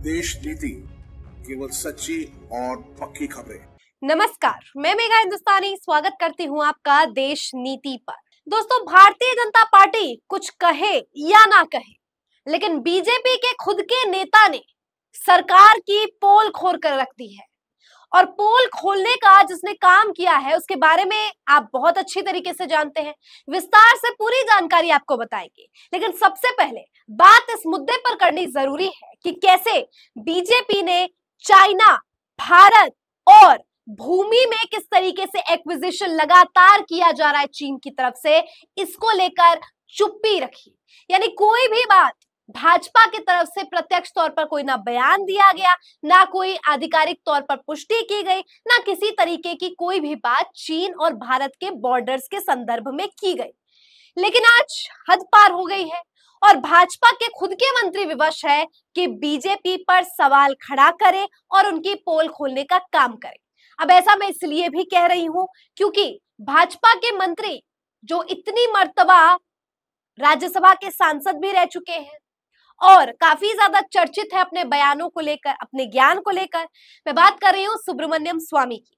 देश नीति, केवल सच्ची और पक्की खबरें। नमस्कार, मैं मेघा हिंदुस्तानी स्वागत करती हूँ आपका देश नीति पर। दोस्तों, भारतीय जनता पार्टी कुछ कहे या ना कहे, लेकिन बीजेपी के खुद के नेता ने सरकार की पोल खोल कर रख दी है। और पोल खोलने का जिसने काम किया है उसके बारे में आप बहुत अच्छी तरीके से जानते हैं। विस्तार से पूरी जानकारी आपको बताएंगे, लेकिन सबसे पहले बात इस मुद्दे पर करनी जरूरी है कि कैसे बीजेपी ने चाइना, भारत और भूमि में किस तरीके से एक्विजिशन लगातार किया जा रहा है चीन की तरफ से, इसको लेकर चुप्पी रखी। यानी कोई भी बात भाजपा की तरफ से प्रत्यक्ष तौर पर कोई ना बयान दिया गया, ना कोई आधिकारिक तौर पर पुष्टि की गई, ना किसी तरीके की कोई भी बात चीन और भारत के बॉर्डर्स के संदर्भ में की गई। लेकिन आज हद पार हो गई है और भाजपा के खुद के मंत्री विवश है कि बीजेपी पर सवाल खड़ा करे और उनकी पोल खोलने का काम करे। अब ऐसा मैं इसलिए भी कह रही हूं क्योंकि भाजपा के मंत्री जो इतनी मर्तबा राज्यसभा के सांसद भी रह चुके हैं और काफी ज्यादा चर्चित है अपने बयानों को लेकर, अपने ज्ञान को लेकर, मैं बात कर रही हूं सुब्रमण्यम स्वामी की।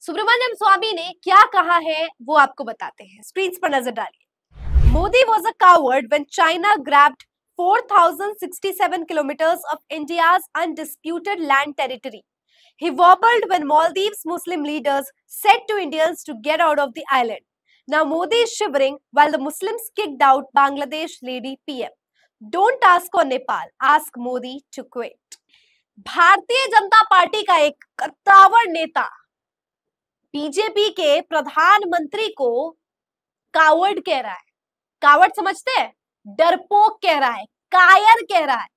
सुब्रमण्यम स्वामी ने क्या कहा है वो आपको बताते हैं, स्क्रीन पर नजर डालिए। Modi was a coward when China grabbed 4,067 kilometers of India's undisputed land territory. He wobbled when Maldives Muslim leaders said to Indians to get out of the island. Now Modi is shivering while the Muslims kicked out Bangladesh lady PM. Don't ask on Nepal, ask Modi to quit. Bharatiya Janata party का एक कट्टावर नेता BJP के प्रधानमंत्री को coward कह रहा है। Coward समझते हैं? डरपोक कह रहा है, कायर कह रहा है।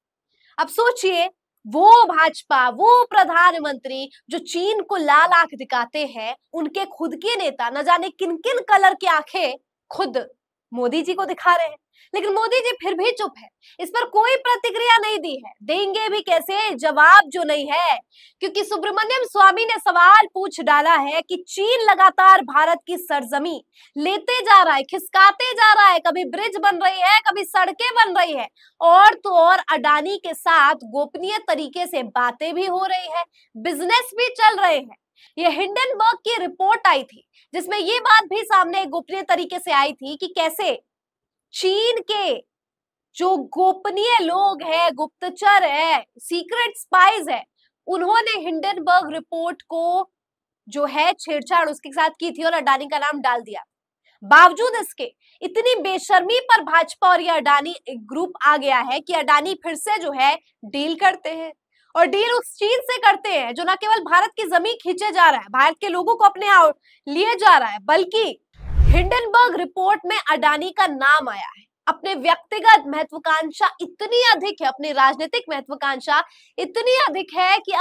अब सोचिए, वो भाजपा, वो प्रधानमंत्री जो चीन को लाल आंख दिखाते हैं, उनके खुद के नेता न जाने किन किन कलर की आंखें खुद मोदी जी को दिखा रहे हैं, लेकिन मोदी जी फिर भी चुप है। इस पर कोई प्रतिक्रिया नहीं दी है। देंगे भी कैसे, जवाब जो नहीं है, क्योंकि सुब्रमण्यम स्वामी ने सवाल पूछ डाला है कि चीन लगातार भारत की सरजमी लेते जा रहा है, खिसकाते जा रहा है। कभी ब्रिज बन रही है, कभी सड़कें बन रही है, और तो और अडानी के साथ गोपनीय तरीके से बातें भी हो रही है, बिजनेस भी चल रहे हैं। ये हिंडनबर्ग की रिपोर्ट आई थी जिसमें ये बात भी सामने गोपनीय तरीके से आई थी कि कैसे चीन के जो गोपनीय लोग हैं, गुप्तचर है, सीक्रेट स्पाइज है, उन्होंने हिंडनबर्ग रिपोर्ट को जो है छेड़छाड़ उसके साथ की थी और अडानी का नाम डाल दिया। बावजूद इसके इतनी बेशर्मी पर भाजपा और ये अडानी ग्रुप आ गया है कि अडानी फिर से जो है डील करते हैं, और डील उस चीन से करते हैं जो न केवल भारत की जमीन खींचे जा रहा है, भारत के लोगों को अपने लिए जा रहा है, बल्कि हिंडनबर्ग रिपोर्ट में अडानी का नाम आया है। अपने व्यक्तिगत महत्वाकांक्षा इतनी अधिक है, अपनी राजनीतिक महत्वाकांक्षा इतनी अधिक है कि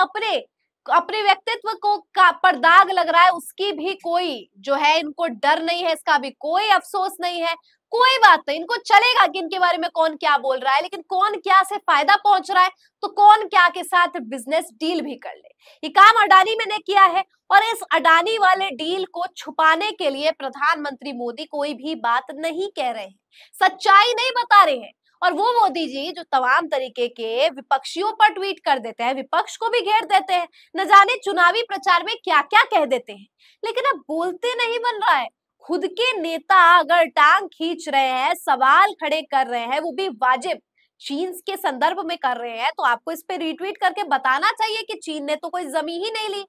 अपने व्यक्तित्व को पर दाग लग रहा है, उसकी भी कोई जो है इनको डर नहीं है, इसका भी कोई अफसोस नहीं है। कोई बात नहीं, इनको चलेगा कि इनके बारे में कौन क्या बोल रहा है, लेकिन कौन क्या से फायदा पहुंच रहा है तो कौन क्या के साथ बिजनेस डील भी कर ले। ये काम अडानी मैंने किया है, और इस अडानी वाले डील को छुपाने के लिए प्रधानमंत्री मोदी कोई भी बात नहीं कह रहे हैं, सच्चाई नहीं बता रहे हैं। और वो मोदी जी जो तमाम तरीके के विपक्षियों पर ट्वीट कर देते हैं, विपक्ष को भी घेर देते हैं, न जाने चुनावी प्रचार में क्या क्या कह देते हैं, लेकिन अब बोलते नहीं बन रहा है। खुद के नेता अगर टांग खींच रहे हैं, सवाल खड़े कर रहे हैं, वो भी वाजिब चीन के संदर्भ में कर रहे हैं, तो आपको इस पे रीट्वीट करके बताना चाहिए कि चीन ने तो कोई जमीन ही नहीं ली।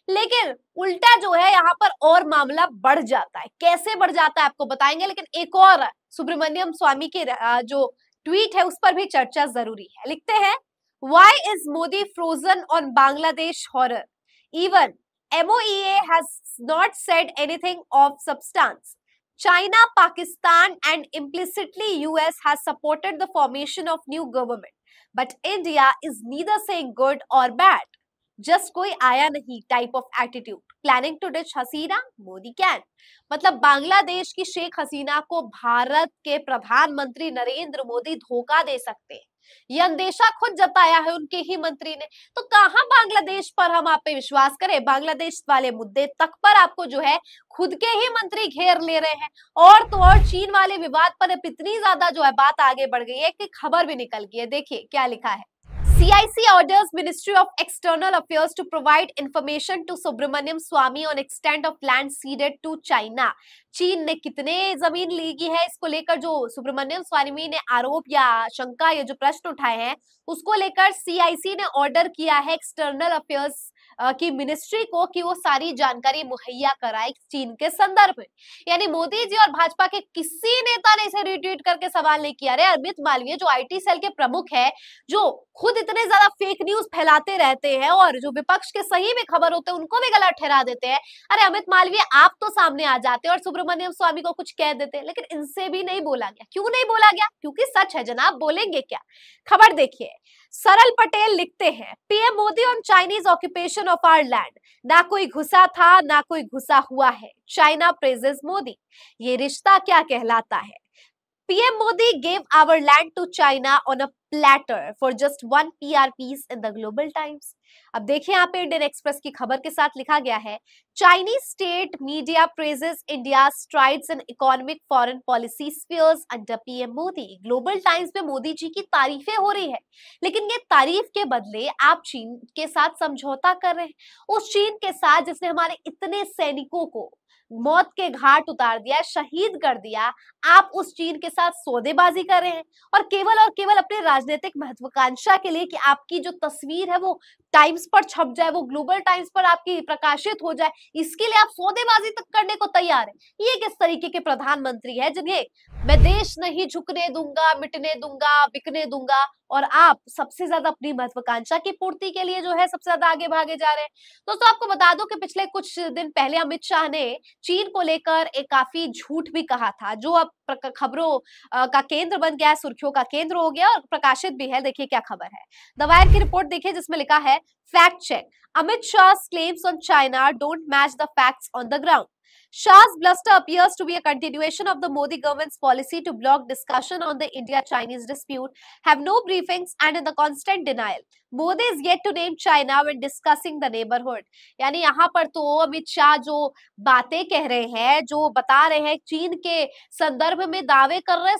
लेकिन उल्टा जो है यहाँ पर और मामला बढ़ जाता है। कैसे बढ़ जाता है आपको बताएंगे, लेकिन एक और सुब्रमण्यम स्वामी के जो ट्वीट है उस पर भी चर्चा जरूरी है। लिखते हैं, why is Modi frozen on Bangladesh horror? Even MOEA has not said anything of substance. China, Pakistan and implicitly US has supported the formation of new government. But India is neither saying good or bad. Just कोई आया नहीं type of attitude. Planning to ditch Hasina, Modi can. मतलब बांग्लादेश की शेख हसीना को भारत के प्रधानमंत्री नरेंद्र मोदी धोखा दे सकते हैं, ये अंदेशा खुद जताया है उनके ही मंत्री ने। तो कहां बांग्लादेश पर हम आप पे विश्वास करें? बांग्लादेश वाले मुद्दे तक पर आपको जो है खुद के ही मंत्री घेर ले रहे हैं, और तो और चीन वाले विवाद पर इतनी ज्यादा जो है बात आगे बढ़ गई है कि खबर भी निकल गई है। देखिए क्या लिखा है, CIC orders Ministry of External Affairs to provide information to Subramaniam Swamy on extent of land ceded to China. चीन ने कितने जमीन ली है, इसको लेकर जो सुब्रमण्यम स्वामी ने आरोप या शंका या जो प्रश्न उठाए हैं, उसको लेकर CIC ने ऑर्डर किया है एक्सटर्नल अफेयर्स की मिनिस्ट्री को कि वो सारी जानकारी मुहैया कराए चीन के संदर्भ में। यानी मोदी जी और भाजपा के किसी नेता ने इसे रिट्वीट करके सवाल नहीं किया। अरे अमित मालवीय जो IT सेल के प्रमुख है, जो खुद इतने ज्यादा फेक न्यूज फैलाते रहते हैं और जो विपक्ष के सही में खबर होते हैं उनको भी गलत ठहरा देते हैं, अरे अमित मालवीय आप तो सामने आ जाते और सुब्रमण्यम स्वामी को कुछ कह देते, लेकिन इनसे भी नहीं बोला गया। क्यों नहीं बोला गया? क्योंकि सच है जनाब, बोलेंगे क्या। खबर देखिए, सरल पटेल लिखते हैं, PM Modi on Chinese occupation of our land, ना कोई घुसा था ना कोई घुसा हुआ है, चाइना प्रेजेस मोदी, ये रिश्ता क्या कहलाता है। PM Modi gave our land to China on a platter for just 1 PR piece in the Global Times. अब देखिए यहाँ पे इंडियन एक्सप्रेस की खबर के साथ लिखा गया है, Chinese state media praises India's strides in economic foreign policy spheres under PM Modi. Global times में मोदी जी की तारीफें हो रही है, लेकिन ये तारीफ के बदले आप चीन के साथ समझौता कर रहे हैं, उस चीन के साथ जिसने हमारे इतने सैनिकों को मौत के घाट उतार दिया, शहीद कर दिया। आप उस चीन के साथ सौदेबाजी कर रहे हैं और केवल अपने राजनीतिक महत्वाकांक्षा के लिए कि आपकी जो तस्वीर है वो टाइम्स पर छप जाए, वो ग्लोबल टाइम्स पर आपकी प्रकाशित हो जाए, इसके लिए आप सौदेबाजी तक करने को तैयार है। ये किस तरीके के प्रधानमंत्री है जिन्हें मैं देश नहीं झुकने दूंगा, मिटने दूंगा, बिकने दूंगा, और आप सबसे ज्यादा अपनी महत्वाकांक्षा की पूर्ति के लिए जो है सबसे ज्यादा आगे भागे जा रहे हैं। दोस्तों आपको बता दूं कि पिछले कुछ दिन पहले अमित शाह ने चीन को लेकर एक काफी झूठ भी कहा था, जो अब खबरों का केंद्र बन गया है, सुर्खियों का केंद्र हो गया और प्रकाशित भी है। देखिए क्या खबर है, द वायर की रिपोर्ट देखिए जिसमें लिखा है, fact check, Amit Shah claims on China don't match the facts on the ground. Shah's bluster appears to be a continuation of the Modi government's policy to block discussion on the India-Chinese dispute, have no briefings and in the constant denial. Modi is yet to name China when discussing the neighborhood. यानी यहाँ पर तो अमित शाह जो बातें कह रहे हैं, जो बता रहे हैं, चीन के संदर्भ में दावे कर रहे हैं,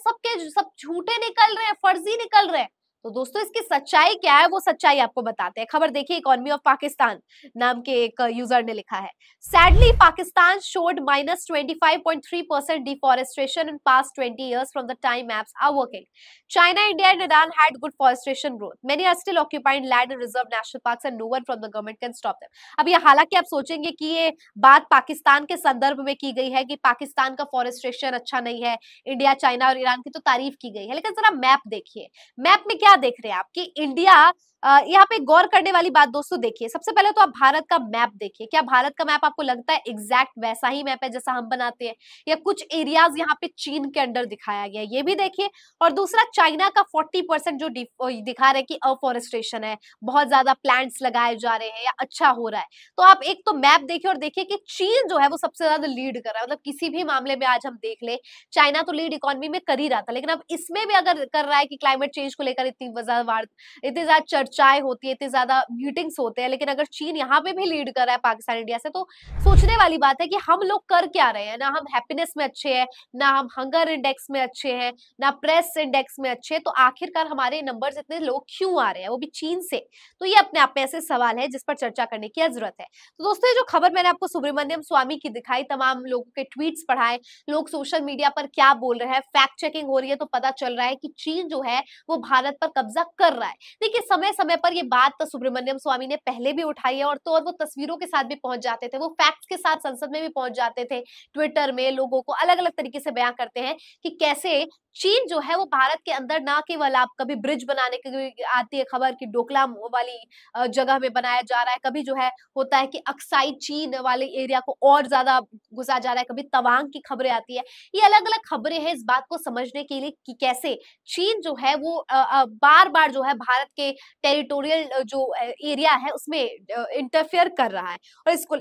सब झूठे निकल रहे हैं, फर्जी निकल रहे हैं। तो दोस्तों इसकी सच्चाई क्या है, वो सच्चाई आपको बताते हैं। खबर देखिए, इकोनॉमी ऑफ पाकिस्तान नाम के एक यूजर ने लिखा है, sadly Pakistan showed -25.3% deforestation in past 20 years from the time maps are working. China, India and Iran had good forestation growth. Many are still occupying land in reserve national parks and no one from the government can stop them. अब ये हालांकि आप सोचेंगे कि ये बात पाकिस्तान के संदर्भ में की गई है कि पाकिस्तान का फॉरेस्टेशन अच्छा नहीं है, इंडिया, चाइना और ईरान की तो तारीफ की गई है, लेकिन जरा मैप देखिए, मैप में क्या देख रहे हैं आप कि इंडिया, यहाँ पे गौर करने वाली बात दोस्तों देखिए, सबसे पहले तो आप भारत का मैप देखिए। क्या भारत का मैप आपको लगता है एग्जैक्ट वैसा ही मैप है जैसा हम बनाते हैं, या कुछ एरियाज यहाँ पे चीन के अंडर दिखाया गया, ये भी देखिए। और दूसरा, चाइना का 40% जो दिखा रहे हैं कि अफॉरेस्टेशन है, बहुत ज्यादा प्लांट्स लगाए जा रहे हैं या अच्छा हो रहा है। तो आप एक तो मैप देखिए और देखिए कि चीन जो है वो सबसे ज्यादा लीड कर रहा है। मतलब किसी भी मामले में आज हम देख ले, चाइना तो लीड इकोनॉमी में कर ही रहा था, लेकिन अब इसमें भी अगर कर रहा है कि क्लाइमेट चेंज को लेकर इतनी ज्यादा चर्चाएं होती है, इतनी ज्यादा मीटिंग्स होते हैं, लेकिन अगर चीन यहाँ पे भी लीड कर रहा है पाकिस्तान इंडिया से, तो सोचने वाली बात है कि हम लोग कर क्या रहे हैं। ना हम हैप्पीनेस में अच्छे हैं, ना हम हंगर इंडेक्स में अच्छे हैं, ना प्रेस इंडेक्स में अच्छे हैं, तो आखिरकार हमारे नंबर्स इतने लो क्यों आ रहे हैं, वो भी चीन से। तो ये अपने आप में ऐसे सवाल है जिस पर चर्चा करने की जरूरत है। तो दोस्तों ये जो खबर मैंने आपको सुब्रमण्यम स्वामी की दिखाई, तमाम लोगों के ट्वीट्स पढ़ाए, लोग सोशल मीडिया पर क्या बोल रहे हैं, फैक्ट चेकिंग हो रही है, तो पता चल रहा है कि चीन जो है वो भारत पर कब्जा कर रहा है। देखिए समय समय पर ये बात तो सुब्रमण्यम स्वामी ने पहले भी उठाई है, और तो और वो तस्वीरों के साथ भी पहुंच जाते थे, वो फैक्ट्स के साथ संसद में भी पहुंच जाते थे, ट्विटर में लोगों को अलग अलग तरीके से बयां करते हैं कि कैसे चीन जो है वो भारत के अंदर ना केवल आप कभी ब्रिज बनाने की आती है खबर कि डोकलाम वाली जगह में बनाया जा रहा है, कभी जो है होता है कि अक्साई चीन वाले एरिया को और ज्यादा घुसा जा रहा है, कभी तवांग की खबरें आती है। ये अलग अलग खबरें हैं इस बात को समझने के लिए कि कैसे चीन जो है वो बार बार जो है भारत के टेरिटोरियल जो एरिया है उसमें इंटरफेयर कर रहा है, और इसको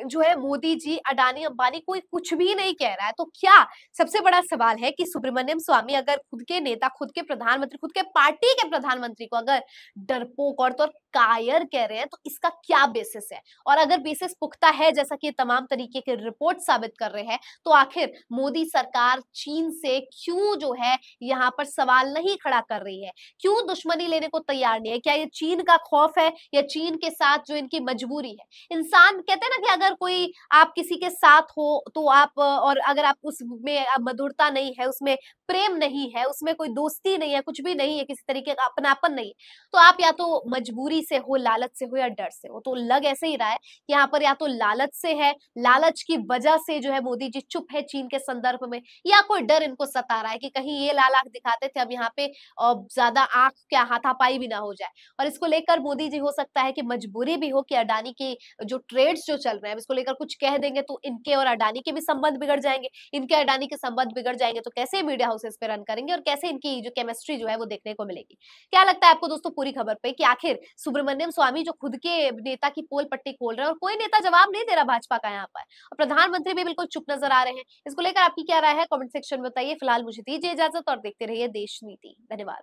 जो है मोदी जी, अडानी अंबानी कोई कुछ भी नहीं कह रहा है। तो क्या सबसे बड़ा सवाल है कि सुब्रमण्यम स्वामी अगर खुद के नेता, खुद के प्रधानमंत्री, खुद के पार्टी के प्रधानमंत्री को अगर डरपोक और तो कायर कह रहे हैं, तो इसका क्या बेसिस है? और अगर बेसिस पुख्ता है, जैसा कि तमाम तरीके के रिपोर्ट साबित कर रहे हैं, तो आखिर मोदी सरकार चीन से क्यों जो है यहाँ पर सवाल नहीं खड़ा कर रही है? क्यों दुश्मनी लेने को तैयार नहीं है? क्या ये चीन का खौफ है या चीन के साथ जो इनकी मजबूरी है? इंसान कहते हैं ना कि अगर कोई आप किसी के साथ हो तो आप और अगर आप उसमें मधुरता नहीं है, उसमें प्रेम नहीं है, उसमें कोई दोस्ती नहीं है, कुछ भी नहीं है, किसी तरीके का अपनापन नहीं है, तो आप या तो मजबूरी से हो, लालच से हो या डर से हो। तो लग ऐसे ही रहा है कि यहाँ पर या तो लालच से है, लालच की वजह से जो है मोदी जी चुप है चीन के संदर्भ में, या कोई डर इनको सता रहा है कि कहीं ये लाल आंख दिखाते थे, अब यहाँ पे ज्यादा आंख क्या हाथापाई भी ना हो जाए। और इसको लेकर मोदी जी हो सकता है कि मजबूरी भी हो कि अडानी की जो ट्रेड्स जो चल रहे हैं, इसको लेकर कुछ कह देंगे तो इनके और अडानी के भी संबंध बिगड़ जाएंगे, इनके अडानी के संबंध बिगड़ जाएंगे, तो कैसे मीडिया हाउसेस पे रन करेंगे और कैसे इनकी जो केमिस्ट्री जो है वो देखने को मिलेगी। क्या लगता है आपको दोस्तों पूरी खबर पे कि आखिर सुब्रमण्यम स्वामी जो खुद के नेता की पोल पट्टी खोल रहे हैं और कोई नेता जवाब नहीं दे रहा भाजपा का यहाँ पर, और प्रधानमंत्री भी बिल्कुल चुप नजर आ रहे हैं। इसको लेकर आपकी क्या राय है, कमेंट सेक्शन में बताइए। फिलहाल मुझे दीजिए इजाजत और देखते रहिए देश नीति। धन्यवाद।